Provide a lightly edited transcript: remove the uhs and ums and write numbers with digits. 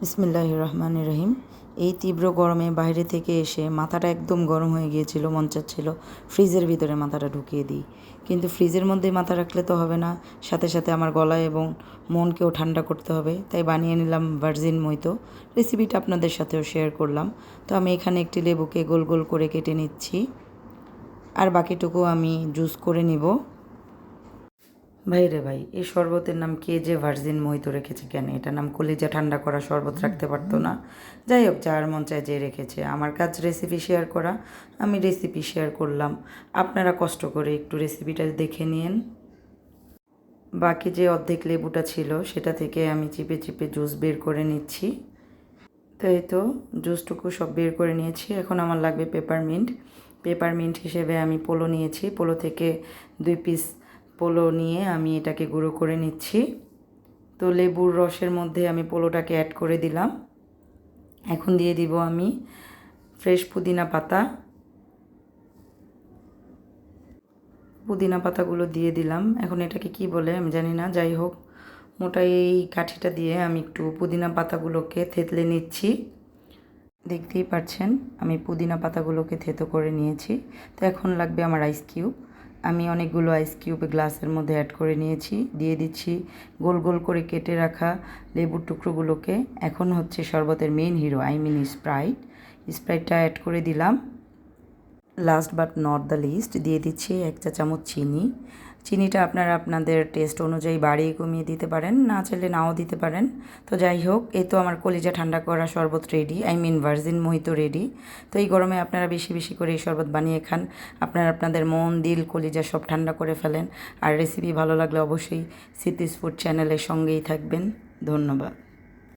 বিসমিল্লাহির রহমানির রহিম। এই তীব্র গরমে বাইরে থেকে এসে মাথাটা একদম গরম হয়ে গিয়েছিল, মন চাচ্ছিল ফ্রিজের ভিতরে মাথাটা ঢুকিয়ে দিই, কিন্তু ফ্রিজের মধ্যে মাথা রাখলে তো হবে না, সাথে সাথে আমার গলা এবং মনকেও ঠান্ডা করতে হবে। তাই বানিয়ে নিলাম ভার্জিন মইতো। রেসিপিটা আপনাদের সাথেও শেয়ার করলাম। তো আমি এখানে একটি লেবুকে গোল গোল করে কেটে নিচ্ছি, আর বাকিটুকু আমি জুস করে নিব। ভাই রে ভাই, এই শরবতের নাম কে যে ভার্জিন মহিতো রেখেছে কেন? এটা নাম কলিজা ঠান্ডা করা শরবত রাখতে পারতো না? যাই হোক, যার মন চায় যে রেখেছে। আমার কাজ রেসিপি শেয়ার করা, আমি রেসিপি শেয়ার করলাম। আপনারা কষ্ট করে একটু রেসিপিটা দেখে নিন। বাকি যে অর্ধেক লেবুটা ছিল সেটা থেকে আমি চিপে চিপে জুস বের করে নিচ্ছি। তো এই তো জুসটুকু সব বের করে নিয়েছি। এখন আমার লাগবে পেপারমিন্ট। পেপারমিন্ট হিসেবে আমি পোলো নিয়েছি। পোলো থেকে 2 পিস পোলো নিয়ে আমি এটাকে গুঁড়ো করে নিচ্ছি। তো লেবুর রসের মধ্যে আমি পোলোটাকে অ্যাড করে দিলাম। এখন দিয়ে দিব আমি ফ্রেশ পুদিনা পাতা। পুদিনা পাতাগুলো দিয়ে দিলাম। এখন এটাকে কি বলে আমি জানি না, যাই হোক, মোটা এই কাঠিটা দিয়ে আমি একটু পুদিনা পাতাগুলোকে থেতলে নিচ্ছি। দেখতেই পাচ্ছেন আমি পুদিনা পাতাগুলোকে থেতো করে নিয়েছি। তো এখন লাগবে আমার আইস কিউব। আমি অনেকগুলো আইস কিউব গ্লাসের মধ্যে অ্যাড করে নিয়েছি। দিয়ে দিচ্ছি গোল গোল করে কেটে রাখা লেবুর টুকরোগুলোকে। এখন হচ্ছে শরবতের মেন হিরো, স্প্রাইট। স্প্রাইটটা অ্যাড করে দিলাম। Last but not the least দিয়ে দিচ্ছি 1 চা চামচ চিনি। চিনিটা আপনারা আপনাদের টেস্ট অনুযায়ী বাড়িয়ে কমিয়ে দিতে পারেন, না চাইলে নাও দিতে পারেন। তো যাই হোক, এই তো আমার কলিজা ঠান্ডা করা শরবত রেডি, ভার্জিন মোহিতো রেডি। তো এই গরমে আপনারা বেশি বেশি করে এই শরবত বানিয়ে খান। আপনারা আপনাদের মন দিল কলিজা সব ঠান্ডা করে ফেলেন। আর রেসিপি ভালো লাগলে অবশ্যই সিতিস ফুড চ্যানেলের সঙ্গেই থাকবেন। ধন্যবাদ।